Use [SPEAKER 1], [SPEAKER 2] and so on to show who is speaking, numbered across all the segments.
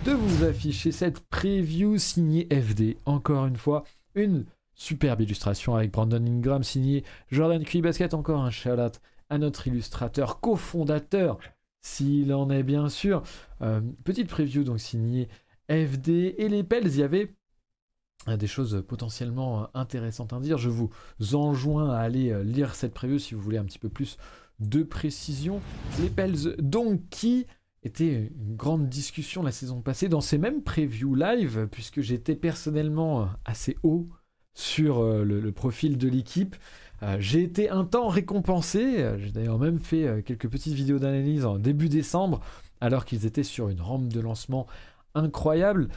[SPEAKER 1] de vous afficher cette preview signée FD. Encore une fois, une superbe illustration avec Brandon Ingram signée Jordan QI Basket. Encore un shout-out à notre illustrateur, cofondateur, s'il en est bien sûr. Petite preview donc signée FD. Et les Pels, il y avait des choses potentiellement intéressantes à dire. Je vous enjoins à aller lire cette preview si vous voulez un petit peu plus de précision. Les Pels donc qui était une grande discussion la saison passée dans ces mêmes previews live, puisque j'étais personnellement assez haut sur le profil de l'équipe. J'ai été un temps récompensé. J'ai d'ailleurs même fait quelques petites vidéos d'analyse en début décembre, alors qu'ils étaient sur une rampe de lancement incroyable,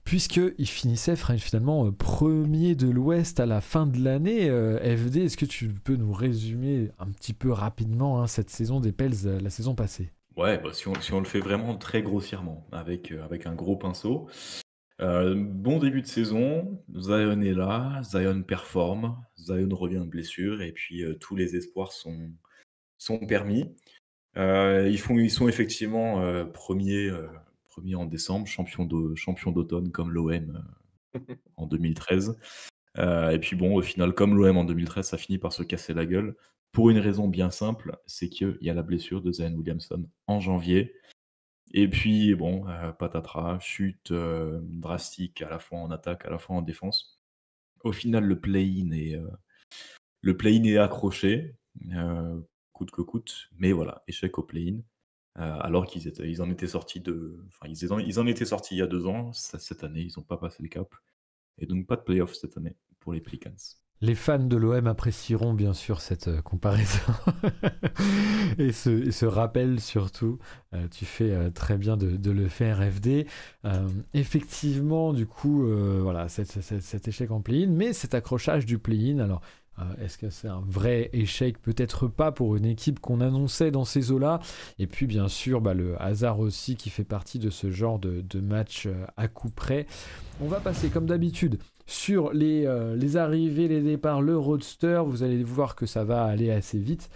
[SPEAKER 1] puisqu'ils finissaient finalement premier de l'Ouest à la fin de l'année. FD, est-ce que tu peux nous résumer un petit peu rapidement cette saison des Pels, la saison passée ?
[SPEAKER 2] Ouais, bah, si on le fait vraiment très grossièrement, avec un gros pinceau. Bon début de saison, Zion est là, Zion performe, Zion revient de blessure, et puis tous les espoirs sont permis. Ils sont effectivement premiers en décembre, champion d'automne comme l'OM en 2013. Et puis bon, au final, comme l'OM en 2013, ça finit par se casser la gueule. Pour une raison bien simple, c'est qu'il y a la blessure de Zion Williamson en janvier. Et puis bon, patatras, chute drastique à la fois en attaque, à la fois en défense. Au final, le play-in est accroché, coûte que coûte, mais voilà, échec au play-in. Alors ils en étaient sortis ils en étaient sortis il y a 2 ans. Cette année, ils n'ont pas passé le cap. Et donc pas de play-off cette année pour les Pelicans.
[SPEAKER 1] Les fans de l'OM apprécieront bien sûr cette comparaison et ce rappel surtout. Tu fais très bien de le faire, FD. Effectivement, du coup, voilà, cet échec en play-in, mais cet accrochage du play-in, alors est-ce que c'est un vrai échec? Peut-être pas pour une équipe qu'on annonçait dans ces eaux-là. Et puis bien sûr, le hasard aussi qui fait partie de ce genre de match à coup près. On va passer comme d'habitude sur les arrivées, les départs, le roadster. Vous allez voir que ça va aller assez vite,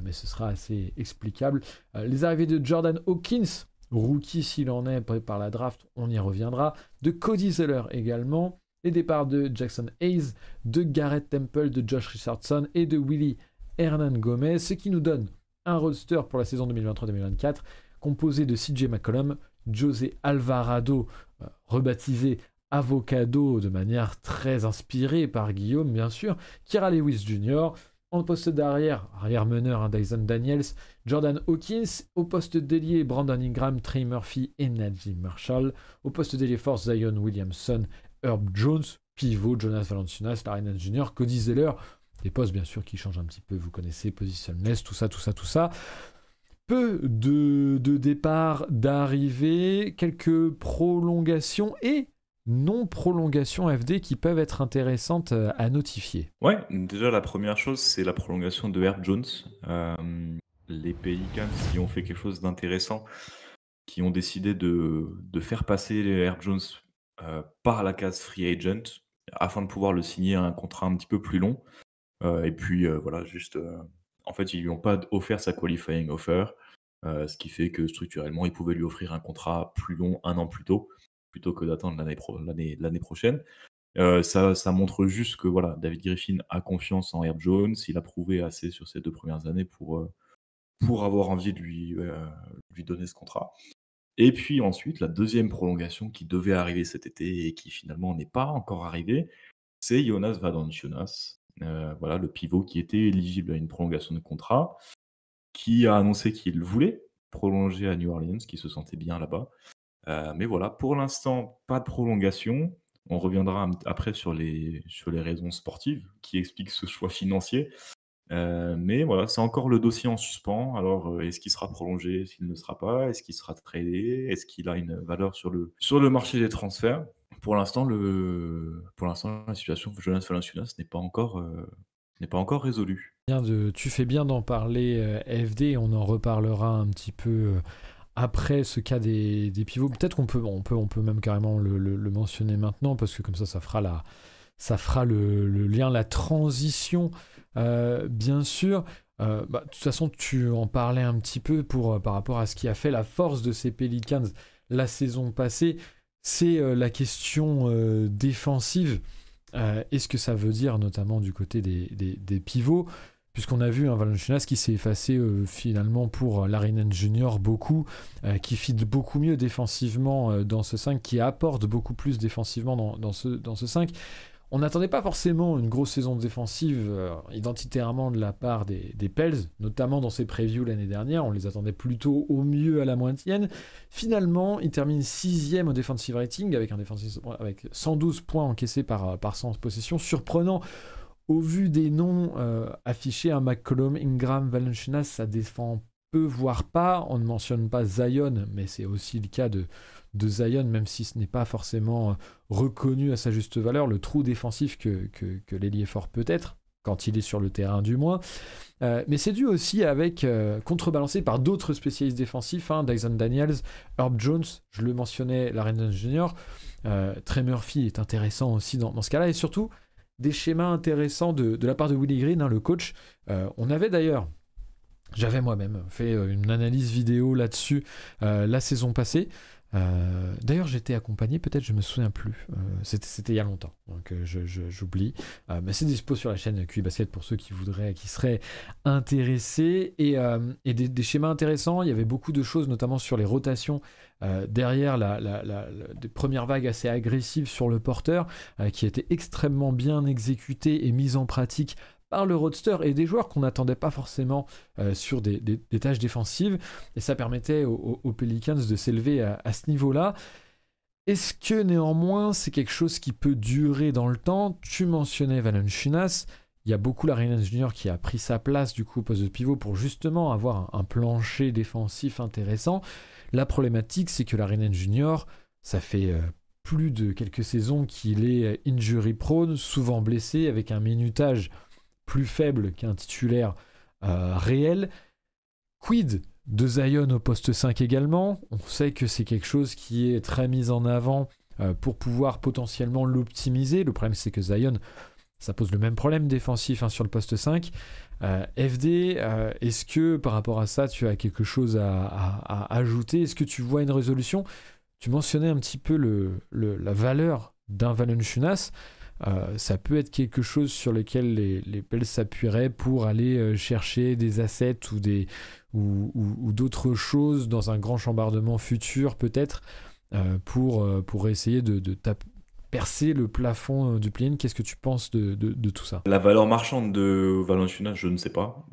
[SPEAKER 1] mais ce sera assez explicable. Les arrivées de Jordan Hawkins, rookie s'il en est par la draft, on y reviendra. De Cody Zeller également. Les départs de Jackson Hayes, de Garrett Temple, de Josh Richardson et de Willy Hernan Gomez, ce qui nous donne un roadster pour la saison 2023-2024 composé de CJ McCollum, José Alvarado, rebaptisé Avocado de manière très inspirée par Guillaume, bien sûr, Kira Lewis Jr., en poste arrière-meneur, Dyson Daniels, Jordan Hawkins, au poste d'ailier, Brandon Ingram, Trey Murphy et Najee Marshall, au poste d'ailier force, Zion Williamson, Herb Jones, pivot, Jonas Valanciunas, Larry Nance Jr., Cody Zeller, des postes bien sûr qui changent un petit peu, vous connaissez, positionless, tout ça. Peu de départs, d'arrivées, quelques prolongations et non-prolongations FD qui peuvent être intéressantes à notifier.
[SPEAKER 2] Ouais, déjà la première chose, c'est la prolongation de Herb Jones. Les Pelicans qui ont fait quelque chose d'intéressant, qui ont décidé de faire passer Herb Jones par la case free agent afin de pouvoir le signer à un contrat un petit peu plus long. Et puis voilà, juste en fait, ils lui ont pas offert sa qualifying offer, ce qui fait que structurellement, ils pouvaient lui offrir un contrat plus long 1 an plus tôt, plutôt que d'attendre l'année prochaine. Ça montre juste que voilà, David Griffin a confiance en Herb Jones. Il a prouvé assez sur ces 2 premières années pour avoir envie de lui donner ce contrat. Et puis ensuite, la deuxième prolongation qui devait arriver cet été et qui finalement n'est pas encore arrivée, c'est Jonas Valanciunas, voilà, le pivot qui était éligible à une prolongation de contrat, qui a annoncé qu'il voulait prolonger à New Orleans, qu'il se sentait bien là-bas. Mais voilà, pour l'instant, pas de prolongation. On reviendra après sur les raisons sportives qui expliquent ce choix financier. Mais voilà, c'est encore le dossier en suspens. Alors, est-ce qu'il sera prolongé? Est-ce qu'il ne sera pas? Est-ce qu'il sera tradé? Est-ce qu'il a une valeur sur le marché des transferts? Pour l'instant, la situation de Jonas Valanciunas n'est pas encore résolue.
[SPEAKER 1] Tu fais bien d'en parler, FD, on en reparlera un petit peu après ce cas des pivots. Peut-être qu'on peut même carrément le mentionner maintenant, parce que comme ça fera le lien, la transition, bien sûr. De toute façon, tu en parlais un petit peu par rapport à ce qui a fait la force de ces Pelicans la saison passée, c'est la question défensive. Et ce que ça veut dire, notamment du côté des pivots, puisqu'on a vu un Valanciunas qui s'est effacé finalement pour Larinen Junior beaucoup, qui fit beaucoup mieux défensivement dans ce 5, qui apporte beaucoup plus défensivement dans ce 5. On n'attendait pas forcément une grosse saison défensive identitairement de la part des Pels, notamment dans ses previews l'année dernière. On les attendait plutôt au mieux à la moyenne. Finalement, il termine 6e au defensive rating avec 112 points encaissés par 100 possessions. Surprenant au vu des noms affichés, McCollum, Ingram, Valanciunas, ça défend peu, voire pas. On ne mentionne pas Zion, mais c'est aussi le cas de Zion, même si ce n'est pas forcément reconnu à sa juste valeur, le trou défensif que l'ailier fort peut être, quand il est sur le terrain du moins. Mais c'est dû aussi avec, contrebalancé par d'autres spécialistes défensifs, Dyson Daniels, Herb Jones, je le mentionnais, Larry Junior, Trey Murphy est intéressant aussi dans ce cas-là, et surtout des schémas intéressants de la part de Willie Green, le coach. On avait d'ailleurs, j'avais moi-même fait une analyse vidéo là-dessus la saison passée. D'ailleurs, j'étais accompagné, peut-être, je me souviens plus. C'était il y a longtemps, donc j'oublie. Mais c'est dispo sur la chaîne QI Basket pour ceux qui seraient intéressés. Et des schémas intéressants. Il y avait beaucoup de choses, notamment sur les rotations derrière des premières vagues assez agressives sur le porteur, qui étaient extrêmement bien exécutées et mises en pratique par le roadster et des joueurs qu'on n'attendait pas forcément sur des tâches défensives, et ça permettait aux Pelicans de s'élever à ce niveau-là. Est-ce que néanmoins c'est quelque chose qui peut durer dans le temps? Tu mentionnais Valanciunas, il y a beaucoup Larry Junior qui a pris sa place du coup au poste de pivot pour justement avoir un plancher défensif intéressant. La problématique, c'est que Larry Junior, ça fait plus de quelques saisons qu'il est injury prone, souvent blessé, avec un minutage plus faible qu'un titulaire réel. Quid de Zion au poste 5 également? On sait que c'est quelque chose qui est très mis en avant pour pouvoir potentiellement l'optimiser. Le problème, c'est que Zion, ça pose le même problème défensif sur le poste 5. FD, est-ce que par rapport à ça, tu as quelque chose à ajouter? Est-ce que tu vois une résolution? Tu mentionnais un petit peu la valeur d'un Valanciunas. Ça peut être quelque chose sur lequel les Pels s'appuieraient pour aller chercher des assets ou d'autres choses dans un grand chambardement futur peut-être pour essayer de percer le plafond du play-in. Qu'est-ce que tu penses de tout ça?
[SPEAKER 2] La valeur marchande de Valanciunas, je ne sais pas.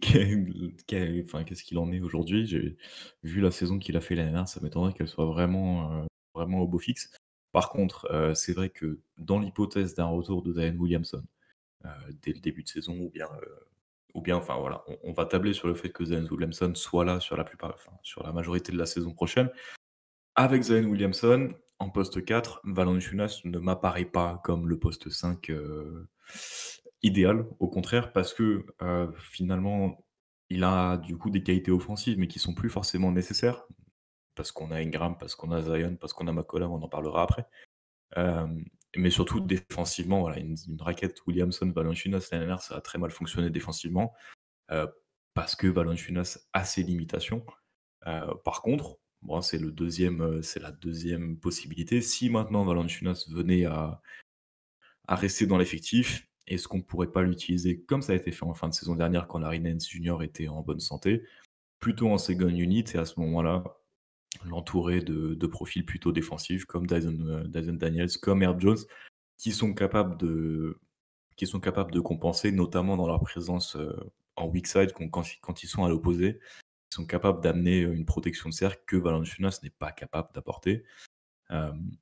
[SPEAKER 2] Qu'est-ce qu'il en est aujourd'hui? J'ai vu la saison qu'il a fait l'année dernière, ça m'étonnerait qu'elle soit vraiment au beau fixe. Par contre, c'est vrai que dans l'hypothèse d'un retour de Zion Williamson, dès le début de saison ou bien enfin voilà, on va tabler sur le fait que Zion Williamson soit là sur la majorité de la saison prochaine. Avec Zion Williamson, en poste 4, Valanciunas ne m'apparaît pas comme le poste 5 idéal, au contraire, parce que finalement, il a du coup des qualités offensives, mais qui sont plus forcément nécessaires, parce qu'on a Ingram, parce qu'on a Zion, parce qu'on a McCollum, on en parlera après. Mais surtout défensivement, voilà, une raquette Williamson-Valanciunas l'année dernière, ça a très mal fonctionné défensivement, heu, parce que Valanciunas a ses limitations. Par contre, bon, c'est la deuxième possibilité. Si maintenant Valanciunas venait à rester dans l'effectif, est-ce qu'on pourrait pas l'utiliser comme ça a été fait en fin de saison dernière quand Larry Nance Jr était en bonne santé, plutôt en second unit et à ce moment-là, l'entourer de profils plutôt défensifs comme Dyson Daniels, comme Herb Jones, qui sont capables de compenser, notamment dans leur présence, en weak side quand ils sont à l'opposé. Ils sont capables d'amener, une protection de cercle que Valanciunas n'est pas capable d'apporter.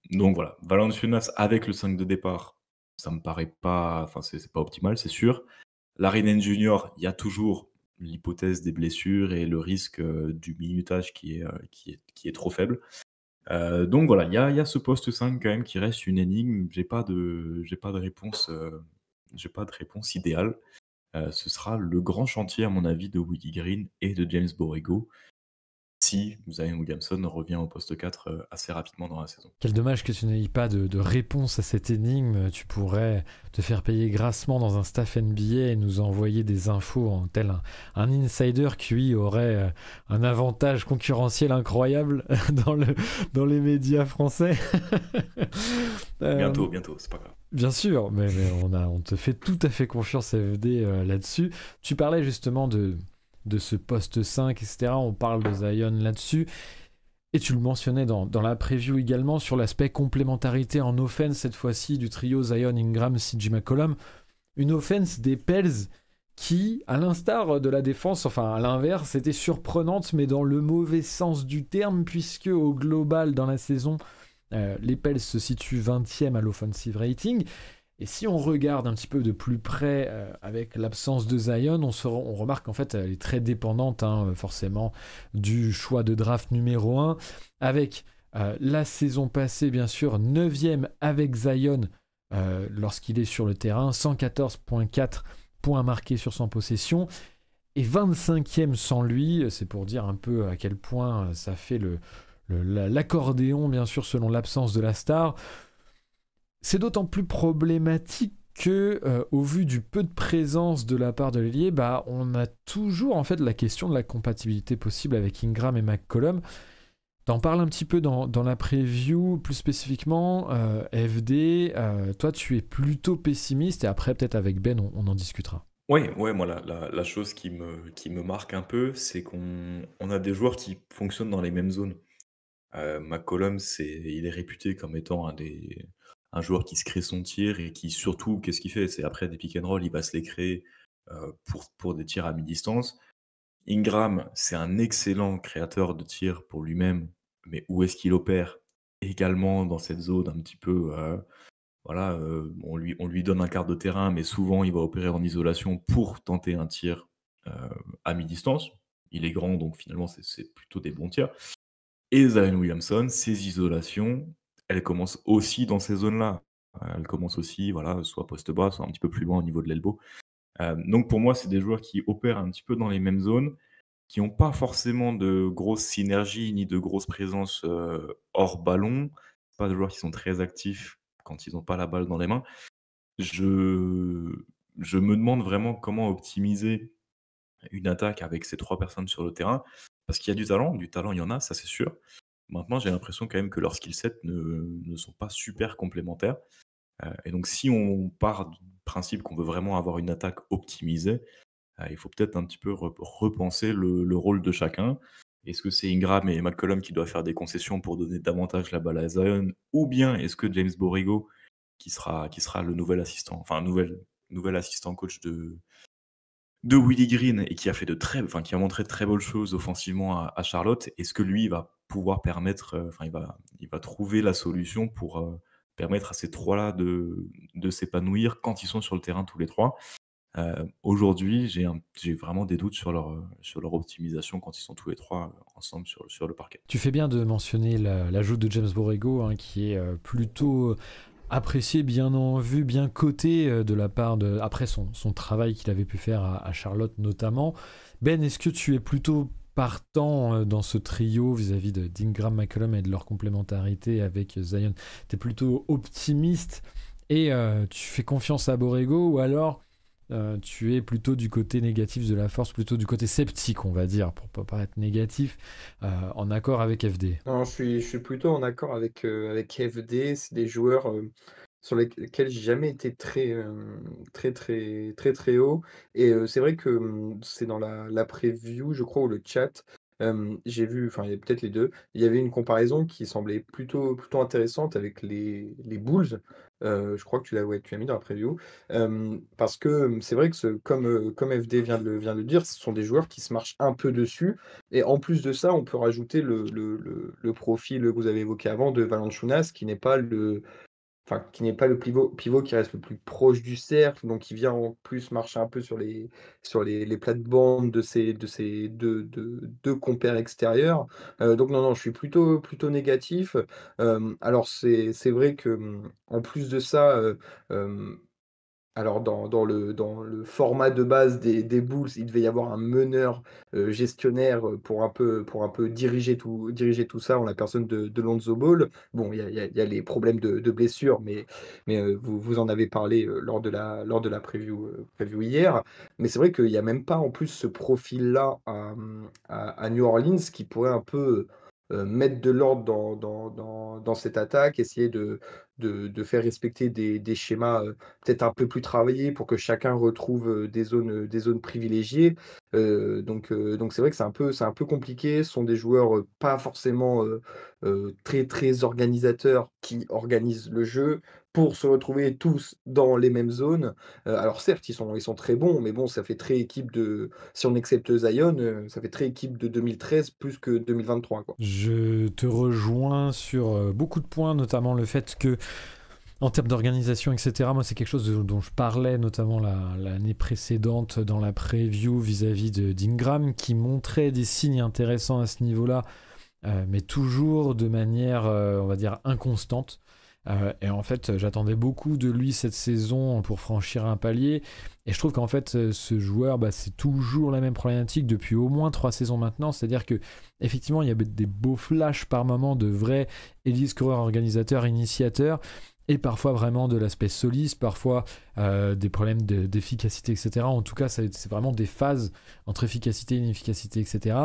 [SPEAKER 2] Donc voilà, Valanciunas avec le 5 de départ, ça me paraît pas enfin c'est pas optimal, c'est sûr. Larry Nance Jr, il y a toujours l'hypothèse des blessures et le risque, du minutage qui est trop faible. Donc voilà, il y a ce poste 5 quand même qui reste une énigme. J'ai pas de réponse, idéale. Ce sera le grand chantier à mon avis de Willie Green et de James Borrego. si Zion Williamson revient au poste 4 assez rapidement dans la saison.
[SPEAKER 1] Quel dommage que tu n'aies pas de réponse à cette énigme. Tu pourrais te faire payer grassement dans un staff NBA et nous envoyer des infos en tel un insider qui lui, aurait un avantage concurrentiel incroyable dans les médias français. Euh,
[SPEAKER 2] Bientôt, c'est pas grave.
[SPEAKER 1] Bien sûr, mais on te fait tout à fait confiance FD là-dessus. Tu parlais justement de ce poste 5, etc. On parle de Zion là-dessus. Et tu le mentionnais dans la preview également sur l'aspect complémentarité en offense, cette fois-ci, du trio Zion, Ingram, CJ McCollum. Une offense des Pels qui, à l'instar de la défense, enfin à l'inverse, était surprenante, mais dans le mauvais sens du terme, puisque au global, dans la saison, les Pels se situent 20e à l'offensive rating. Et si on regarde un petit peu de plus près avec l'absence de Zion, on remarque qu'en fait elle est très dépendante forcément du choix de draft numéro 1, avec la saison passée bien sûr 9e avec Zion lorsqu'il est sur le terrain, 114,4 points marqués sur son possession, et 25e sans lui. C'est pour dire un peu à quel point ça fait l'accordéon bien sûr selon l'absence de la star. C'est d'autant plus problématique que, au vu du peu de présence de la part de l'ailier, on a toujours en fait la question de la compatibilité possible avec Ingram et McCollum. T'en parles un petit peu dans la preview, plus spécifiquement, FD, toi tu es plutôt pessimiste, et après peut-être avec Ben on en discutera.
[SPEAKER 2] Ouais, moi la chose qui me marque un peu, c'est qu'on a des joueurs qui fonctionnent dans les mêmes zones. McCollum, il est réputé comme étant un joueur qui se crée son tir et qui surtout, qu'est-ce qu'il fait? C'est après des pick and roll, il va se les créer pour des tirs à mi-distance. Ingram, c'est un excellent créateur de tirs pour lui-même, mais où est-ce qu'il opère? Également dans cette zone un petit peu, voilà, on lui donne un quart de terrain, mais souvent il va opérer en isolation pour tenter un tir heu, à mi-distance. Il est grand, donc finalement c'est plutôt des bons tirs. Et Zion Williamson, ses isolations, elles commencent aussi dans ces zones-là. Elles commencent aussi, voilà, soit poste bas, soit un petit peu plus loin au niveau de l'elbow. Donc pour moi, c'est des joueurs qui opèrent un petit peu dans les mêmes zones, qui n'ont pas forcément de grosses synergies ni de grosses présences, hors ballon. Pas des joueurs qui sont très actifs quand ils n'ont pas la balle dans les mains. Je je me demande vraiment comment optimiser une attaque avec ces 3 personnes sur le terrain, parce qu'il y a du talent il y en a, ça c'est sûr. Maintenant, j'ai l'impression quand même que leurs skill sets ne sont pas super complémentaires, et donc si on part du principe qu'on veut vraiment avoir une attaque optimisée, il faut peut-être un petit peu repenser le rôle de chacun. Est-ce que c'est Ingram et McCollum qui doivent faire des concessions pour donner davantage la balle à Zion? Ou bien est-ce que James Borrego, qui sera le nouvel assistant, enfin nouvel assistant coach de Willie Green et qui a fait qui a montré de très bonnes choses offensivement à Charlotte, est-ce que lui va pouvoir permettre, enfin il va trouver la solution pour, permettre à ces 3 là de s'épanouir quand ils sont sur le terrain tous les 3? Aujourd'hui, j'ai vraiment des doutes sur leur optimisation quand ils sont tous les 3 ensemble sur le parquet.
[SPEAKER 1] Tu fais bien de mentionner l'ajout de James Borrego, qui est plutôt apprécié, bien en vue, bien coté de la part de... Après son travail qu'il avait pu faire à Charlotte notamment. Ben, est-ce que tu es plutôt partant dans ce trio vis-à-vis d'Ingram, McCollum et de leur complémentarité avec Zion? Tu es plutôt optimiste et tu fais confiance à Borrego, ou alors tu es plutôt du côté négatif de la force, plutôt du côté sceptique, on va dire, pour pas paraître négatif, en accord avec FD?
[SPEAKER 3] Non, je suis plutôt en accord avec FD. C'est des joueurs, sur lesquels j'ai jamais été très haut, et c'est vrai que, c'est dans la preview, je crois, ou le chat, j'ai vu, enfin, il y a peut-être les 2. Il y avait une comparaison qui semblait plutôt intéressante avec les Bulls. Je crois que tu l'as mis dans la preview, parce que, c'est vrai que comme FD vient de le dire, ce sont des joueurs qui se marchent un peu dessus, et en plus de ça, on peut rajouter le profil que vous avez évoqué avant de Valanciunas, qui n'est pas le pivot qui reste le plus proche du cercle, donc qui vient en plus marcher un peu sur les plates-bandes de ces 2 compères extérieurs. Donc non, je suis plutôt négatif. Alors c'est vrai que, en plus de ça, hem Alors dans le format de base des Bulls, il devait y avoir un meneur, gestionnaire, pour un peu diriger tout ça en la personne de Lonzo Ball. Bon, il y a les problèmes de blessures, mais vous en avez parlé, lors de la preview hier. Mais c'est vrai qu'il y a même pas en plus ce profil-là à New Orleans qui pourrait un peu, mettre de l'ordre dans cette attaque, essayer de faire respecter des schémas, peut-être un peu plus travaillé pour que chacun retrouve, des zones privilégiées. Donc c'est vrai que c'est un peu compliqué. Ce sont des joueurs, pas forcément, très, très organisateurs qui organisent le jeu pour se retrouver tous dans les mêmes zones. Alors certes, ils sont très bons, mais bon, ça fait très équipe de si on accepte Zion, ça fait très équipe de 2013 plus que 2023, quoi.
[SPEAKER 1] Je te rejoins sur beaucoup de points, notamment le fait que, en termes d'organisation, etc., moi, c'est quelque chose dont je parlais notamment l'année précédente dans la preview vis-à-vis d'Ingram, qui montrait des signes intéressants à ce niveau-là, mais toujours de manière, on va dire, inconstante. Et en fait, j'attendais beaucoup de lui cette saison pour franchir un palier. Et je trouve qu'en fait, ce joueur, c'est toujours la même problématique depuis au moins 3 saisons maintenant. C'est-à-dire que effectivement, il y a des beaux flashs par moment de vrais elite scoreurs, organisateurs, initiateurs. Et parfois vraiment de l'aspect soliste, parfois des problèmes d'efficacité, etc. En tout cas, c'est vraiment des phases entre efficacité et inefficacité, etc.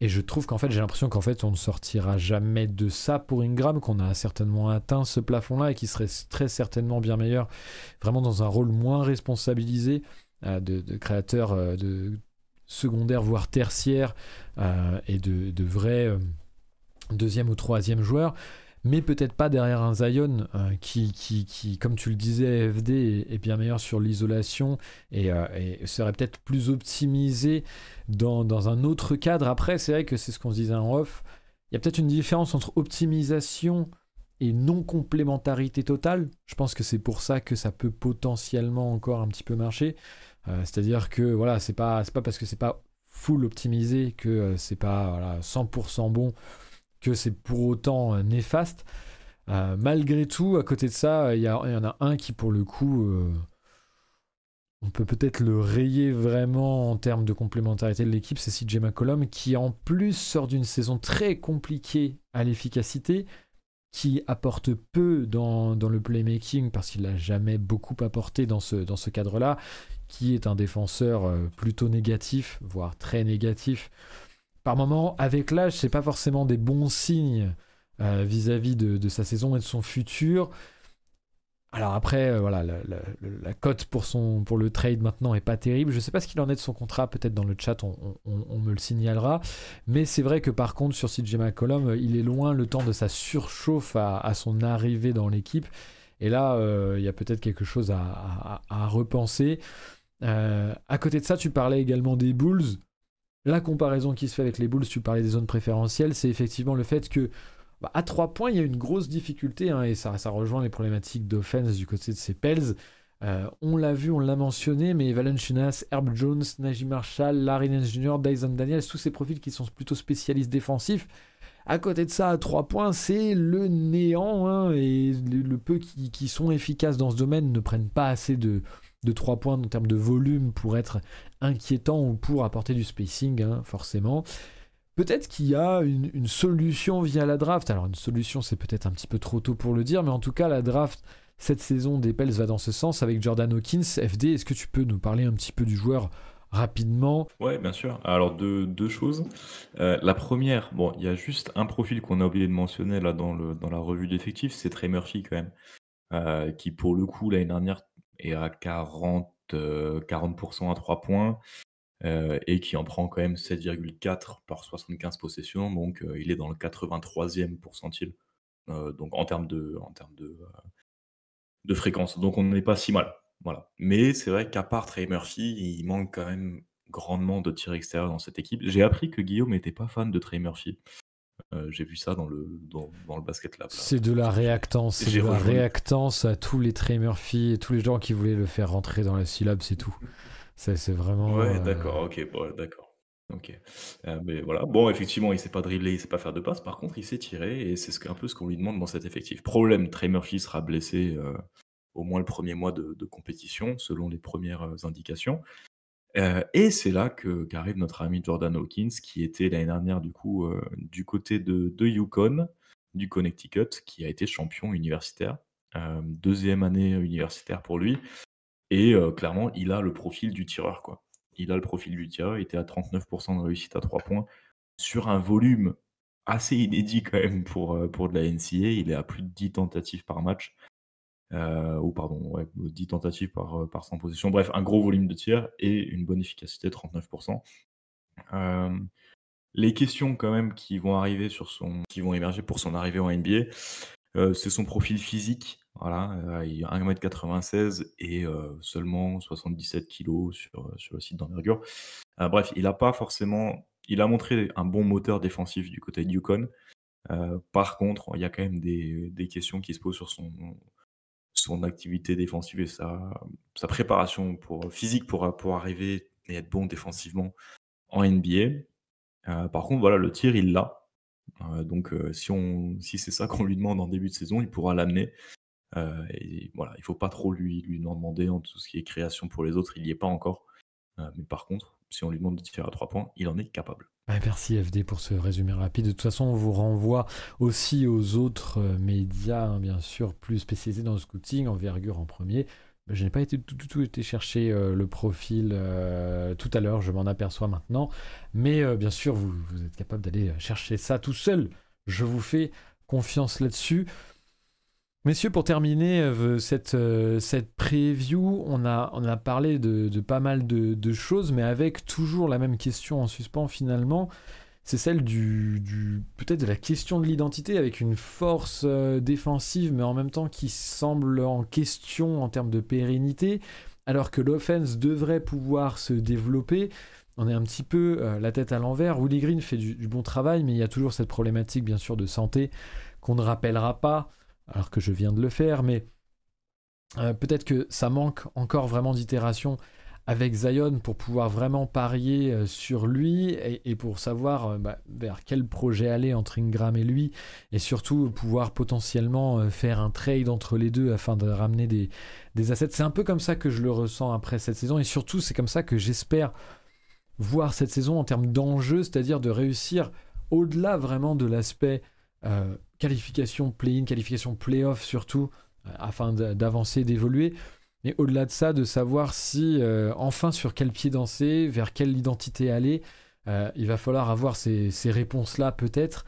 [SPEAKER 1] Et je trouve qu'en fait, j'ai l'impression qu'en fait, on ne sortira jamais de ça pour Ingram, qu'on a certainement atteint ce plafond-là et qui serait très certainement bien meilleur, vraiment dans un rôle moins responsabilisé de créateur de secondaire, voire tertiaire, et de vrais deuxième ou troisième joueurs. Mais peut-être pas derrière un Zion qui, comme tu le disais, FD est bien meilleur sur l'isolation et serait peut-être plus optimisé dans un autre cadre. Après, c'est vrai que c'est ce qu'on se disait en off. Il y a peut-être une différence entre optimisation et non-complémentarité totale. Je pense que c'est pour ça que ça peut potentiellement encore un petit peu marcher. C'est-à-dire que voilà, c'est pas parce que c'est pas full optimisé que c'est pas voilà, 100% bon, que c'est pour autant néfaste. Malgré tout, à côté de ça, il y en a un qui, pour le coup, on peut peut-être le rayer vraiment en termes de complémentarité de l'équipe, c'est CJ McCollum, qui en plus sort d'une saison très compliquée à l'efficacité, qui apporte peu dans le playmaking, parce qu'il n'a jamais beaucoup apporté dans ce cadre-là, qui est un défenseur plutôt négatif, voire très négatif, par moment. Avec l'âge, c'est pas forcément des bons signes vis-à-vis de sa saison et de son futur. Alors après, voilà, la cote pour le trade maintenant est pas terrible. Je sais pas ce qu'il en est de son contrat, peut-être dans le chat on me le signalera. Mais c'est vrai que par contre sur CJ McCollum, il est loin le temps de sa surchauffe à son arrivée dans l'équipe. Et là, il y a peut-être quelque chose à repenser. À côté de ça, tu parlais également des Bulls. La comparaison qui se fait avec les Bulls, tu parlais des zones préférentielles, c'est effectivement le fait que à 3 points, il y a une grosse difficulté, et ça rejoint les problématiques d'offense du côté de ces Pels. On l'a vu, on l'a mentionné, mais Valanciunas, Herb Jones, Najee Marshall, Larry Nance Jr., Dyson Daniels, tous ces profils qui sont plutôt spécialistes défensifs. À côté de ça, à 3 points, c'est le néant, et le peu qui sont efficaces dans ce domaine ne prennent pas assez de 3 points en termes de volume pour être inquiétant ou pour apporter du spacing, forcément. Peut-être qu'il y a une solution via la draft. Alors une solution, c'est peut-être un petit peu trop tôt pour le dire, mais en tout cas, la draft cette saison des Pels va dans ce sens avec Jordan Hawkins. FD, est-ce que tu peux nous parler un petit peu du joueur rapidement?
[SPEAKER 2] Ouais, bien sûr. Alors, deux choses. La première, bon, il y a juste un profil qu'on a oublié de mentionner là dans la revue d'effectifs, c'est Trey Murphy quand même, qui pour le coup l'année dernière est à 40% à 3 points, et qui en prend quand même 7,4 par 75 possessions, donc il est dans le 83e pourcentile, donc en termes de fréquence. Donc on n'est pas si mal. Voilà. Mais c'est vrai qu'à part Trey Murphy, il manque quand même grandement de tirs extérieurs dans cette équipe. J'ai appris que Guillaume n'était pas fan de Trey Murphy. J'ai vu ça dans le Basket Lab. Là.
[SPEAKER 1] C'est de la réactance. C'est de la réactance à tous les Trey Murphy et tous les gens qui voulaient le faire rentrer dans la syllabe, c'est tout. C'est vraiment...
[SPEAKER 2] Ouais, d'accord, ok, bon, d'accord. Ok. Mais voilà. Bon, effectivement, il sait pas dribbler, il sait pas faire de passe. Par contre, il sait tirer et c'est un peu ce qu'on lui demande dans cet effectif. Problème, Trey Murphy sera blessé au moins le premier mois de compétition, selon les premières indications. Et c'est là qu'arrive notre ami Jordan Hawkins, qui était l'année dernière, du coup, du côté de Yukon, du Connecticut, qui a été champion universitaire. 2e année universitaire pour lui. Et clairement, il a le profil du tireur, quoi. Il a le profil du tireur. Il était à 39% de réussite à 3 points sur un volume assez inédit quand même pour de la NCAA. Il est à plus de 10 tentatives par match. Ou pardon, ouais, 10 tentatives par 100 possessions. Bref, un gros volume de tir et une bonne efficacité, 39%. Hem, les questions quand même qui vont émerger pour son arrivée en NBA, c'est son profil physique. Voilà, il a 1,96 m et seulement 77 kilos sur le site d'envergure. Bref, il a montré un bon moteur défensif du côté de Yukon. Par contre, il y a quand même des questions qui se posent sur son activité défensive et sa préparation physique pour arriver et être bon défensivement en NBA. Par contre, voilà, le tir, il l'a. Donc, si c'est ça qu'on lui demande en début de saison, il pourra l'amener. Et voilà, il faut pas trop lui en demander en tout ce qui est création pour les autres, il y est pas encore. Mais par contre, si on lui demande de tirer à 3 points, il en est capable.
[SPEAKER 1] Ouais, merci FD pour ce résumé rapide. De toute façon, on vous renvoie aussi aux autres médias, hein, bien sûr, plus spécialisés dans le scouting, Envergure en premier. Je n'ai pas tout été chercher le profil tout à l'heure, je m'en aperçois maintenant. Mais bien sûr, vous êtes capable d'aller chercher ça tout seul. Je vous fais confiance là-dessus. Messieurs, pour terminer cette preview, on a parlé de pas mal de choses, mais avec toujours la même question en suspens finalement. C'est celle peut-être de la question de l'identité, avec une force défensive, mais en même temps qui semble en question en termes de pérennité, alors que l'offense devrait pouvoir se développer. On est un petit peu la tête à l'envers. Willie Green fait du bon travail, mais il y a toujours cette problématique, bien sûr, de santé qu'on ne rappellera pas, alors que je viens de le faire, mais peut-être que ça manque encore vraiment d'itération avec Zion pour pouvoir vraiment parier sur lui et pour savoir vers quel projet aller entre Ingram et lui, et surtout pouvoir potentiellement faire un trade entre les deux afin de ramener des assets. C'est un peu comme ça que je le ressens après cette saison, et surtout c'est comme ça que j'espère voir cette saison en termes d'enjeu, c'est-à-dire de réussir au-delà vraiment de l'aspect qualification play-in, qualification play-off surtout, afin d'avancer, d'évoluer. Mais au-delà de ça, de savoir si, enfin, sur quel pied danser, vers quelle identité aller, il va falloir avoir ces réponses-là peut-être,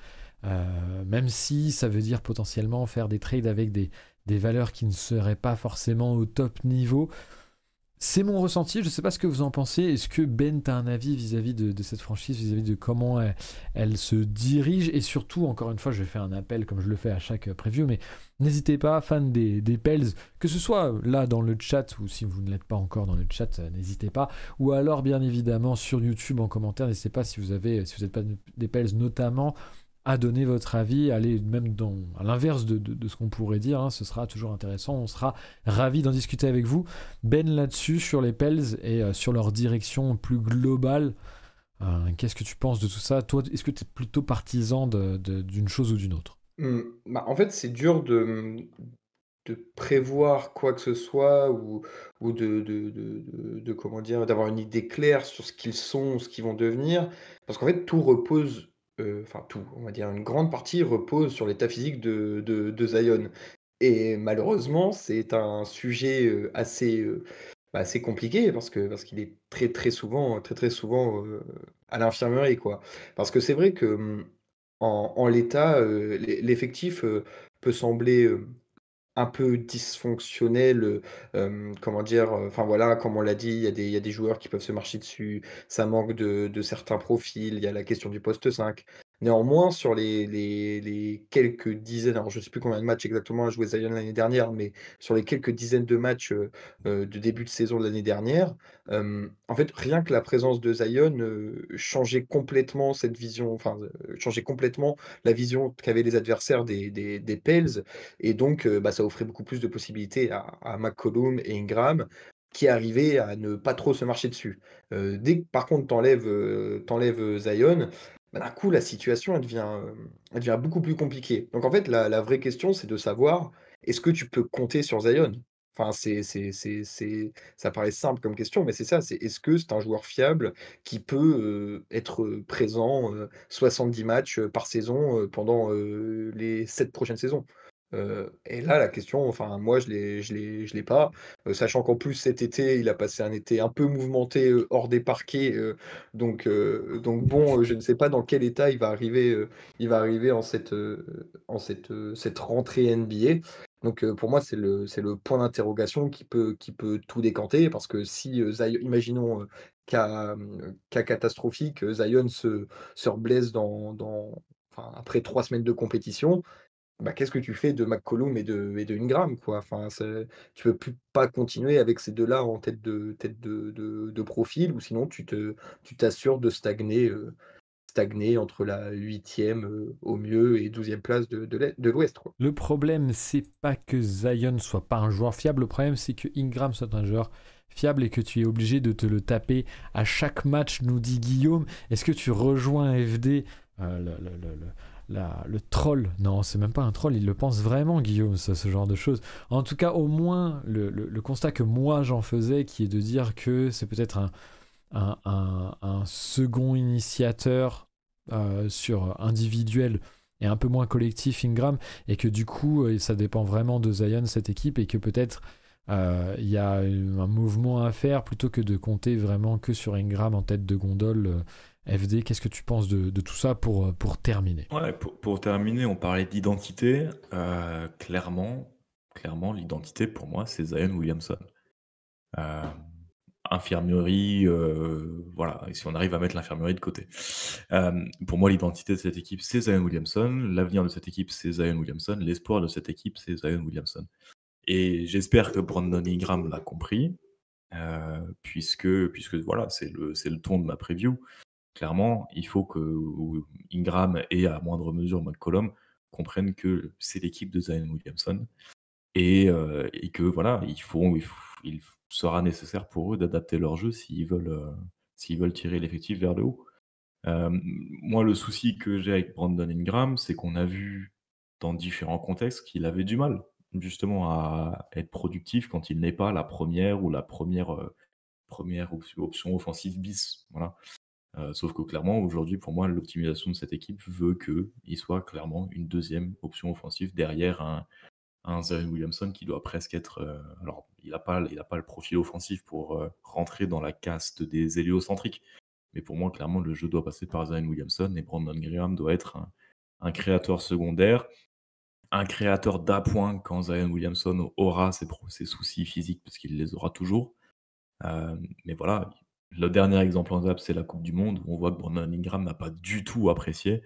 [SPEAKER 1] même si ça veut dire potentiellement faire des trades avec des valeurs qui ne seraient pas forcément au top niveau. C'est mon ressenti, je ne sais pas ce que vous en pensez. Est-ce que Ben, tu as un avis vis-à-vis de cette franchise, vis-à-vis de comment elle se dirige? Et surtout, encore une fois, je vais faire un appel comme je le fais à chaque preview, mais n'hésitez pas, fans des Pels, que ce soit là dans le chat, ou si vous ne l'êtes pas encore dans le chat, n'hésitez pas. Ou alors, bien évidemment, sur YouTube en commentaire, n'hésitez pas si vous n'êtes pas des Pels notamment, à donner votre avis, aller même à l'inverse de ce qu'on pourrait dire, hein, ce sera toujours intéressant, on sera ravis d'en discuter avec vous. Ben, là-dessus, sur les Pels et sur leur direction plus globale, qu'est-ce que tu penses de tout ça? Toi, est-ce que tu es plutôt partisan d'une chose ou d'une autre?
[SPEAKER 3] En fait, c'est dur de prévoir quoi que ce soit ou comment dire, d'avoir une idée claire sur ce qu'ils sont, ce qu'ils vont devenir. Parce qu'en fait, tout repose, enfin tout, on va dire une grande partie repose sur l'état physique de Zion. Et malheureusement, c'est un sujet, assez compliqué parce qu'il est très souvent, à l'infirmerie, quoi. Parce que c'est vrai que, en l'état, l'effectif, peut sembler, un peu dysfonctionnel, comment dire? Enfin voilà, comme on l'a dit, il y a des joueurs qui peuvent se marcher dessus, ça manque de certains profils, il y a la question du poste 5. Néanmoins, sur les quelques dizaines, alors je ne sais plus combien de matchs exactement a joué Zion l'année dernière, mais sur les quelques dizaines de matchs, de début de saison de l'année dernière, en fait, rien que la présence de Zion, changeait complètement cette vision, enfin, changeait complètement la vision qu'avaient les adversaires des Pels, et donc, ça offrait beaucoup plus de possibilités à McCollum et Ingram, qui arrivaient à ne pas trop se marcher dessus. Dès que par contre tu enlèves Zion, d'un coup la situation elle devient beaucoup plus compliquée. Donc en fait la vraie question c'est de savoir, est-ce que tu peux compter sur Zion? Enfin, ça paraît simple comme question, mais c'est ça, c'est est-ce que c'est un joueur fiable qui peut, être, présent, 70 matchs, par saison, pendant, les 7 prochaines saisons? Et là, la question, enfin, moi, je l'ai pas, sachant qu'en plus cet été, il a passé un été un peu mouvementé, hors des parquets, donc bon, je ne sais pas dans quel état il va arriver cette rentrée NBA. Donc, pour moi, c'est le point d'interrogation qui peut tout décanter parce que si, imaginons, cas catastrophique, Zion se reblesse enfin, après 3 semaines de compétition, bah, qu'est-ce que tu fais de McCollum et de Ingram, quoi? Enfin, tu peux plus pas continuer avec ces 2 là en tête de profil ou sinon tu t'assures de stagner entre la 8e, au mieux et 12e place de l'Ouest, quoi.
[SPEAKER 1] Le problème, c'est pas que Zion soit pas un joueur fiable, le problème, c'est que Ingram soit un joueur fiable et que tu es obligé de te le taper à chaque match, nous dit Guillaume. Est-ce que tu rejoins FD, le troll? Non, c'est même pas un troll, il le pense vraiment, Guillaume, ce genre de choses. En tout cas, au moins, le constat que moi j'en faisais, qui est de dire que c'est peut-être un second initiateur sur individuel et un peu moins collectif, Ingram, et que du coup ça dépend vraiment de Zion, cette équipe, et que peut-être il y a un mouvement à faire plutôt que de compter vraiment que sur Ingram en tête de gondole. FD, qu'est-ce que tu penses de tout ça pour terminer?
[SPEAKER 2] Ouais, pour terminer, on parlait d'identité. Clairement, l'identité pour moi, c'est Zion Williamson. Euh, Infirmerie, voilà, et si on arrive à mettre l'infirmerie de côté. Pour moi, l'identité de cette équipe, c'est Zion Williamson. L'avenir de cette équipe, c'est Zion Williamson. L'espoir de cette équipe, c'est Zion Williamson. Et j'espère que Brandon Ingram l'a compris, puisque voilà, c'est le ton de ma preview. Clairement, il faut que Ingram et à moindre mesure McCollum comprennent que c'est l'équipe de Zion Williamson et que voilà, il sera nécessaire pour eux d'adapter leur jeu s'ils veulent tirer l'effectif vers le haut. Moi, le souci que j'ai avec Brandon Ingram, c'est qu'on a vu dans différents contextes qu'il avait du mal justement à être productif quand il n'est pas la première ou la première option offensive bis. Voilà. Sauf que clairement, aujourd'hui, pour moi, l'optimisation de cette équipe veut qu'il soit clairement une deuxième option offensive derrière un Zion Williamson qui doit presque être. Alors, il n'a pas le profil offensif pour rentrer dans la caste des héliocentriques. Mais pour moi, clairement, le jeu doit passer par Zion Williamson et Brandon Ingram doit être un créateur secondaire, un créateur d'appoint quand Zion Williamson aura ses soucis physiques, parce qu'il les aura toujours. Mais voilà, le dernier exemple en date, c'est la Coupe du Monde, où on voit que Brandon Ingram n'a pas du tout apprécié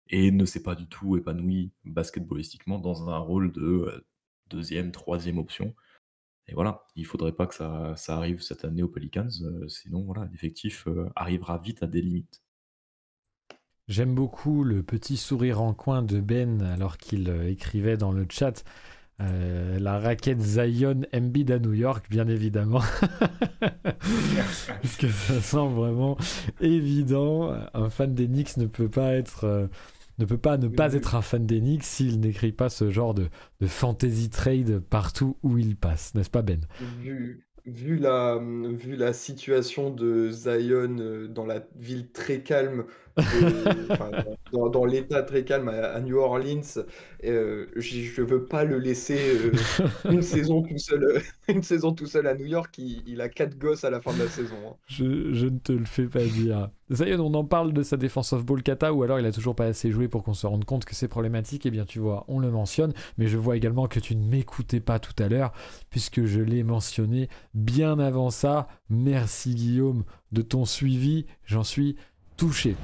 [SPEAKER 2] et ne s'est pas du tout épanoui basketballistiquement dans un rôle de deuxième, troisième option. Et voilà, il faudrait pas que ça arrive cette année aux Pelicans, sinon voilà, l'effectif arrivera vite à des limites.
[SPEAKER 1] J'aime beaucoup le petit sourire en coin de Ben alors qu'il écrivait dans le chat la raquette Zion Embiid à New York, bien évidemment. Parce que ça semble vraiment évident. Un fan des Knicks ne peut pas ne pas être un fan des Knicks s'il n'écrit pas ce genre de fantasy trade partout où il passe, n'est-ce pas, Ben?
[SPEAKER 3] Vu la situation de Zion, dans la ville très calme enfin, dans l'état très calme à New Orleans, je veux pas le laisser, une saison tout seul, une saison tout seul à New York. Il a 4 gosses à la fin de la saison, hein.
[SPEAKER 1] Je ne te le fais pas dire. Zion, on en parle de sa défense off-ball kata, ou alors il a toujours pas assez joué pour qu'on se rende compte que c'est problématique. Eh bien, tu vois, on le mentionne, mais je vois également que tu ne m'écoutais pas tout à l'heure, puisque je l'ai mentionné bien avant ça. Merci Guillaume de ton suivi, j'en suis touché.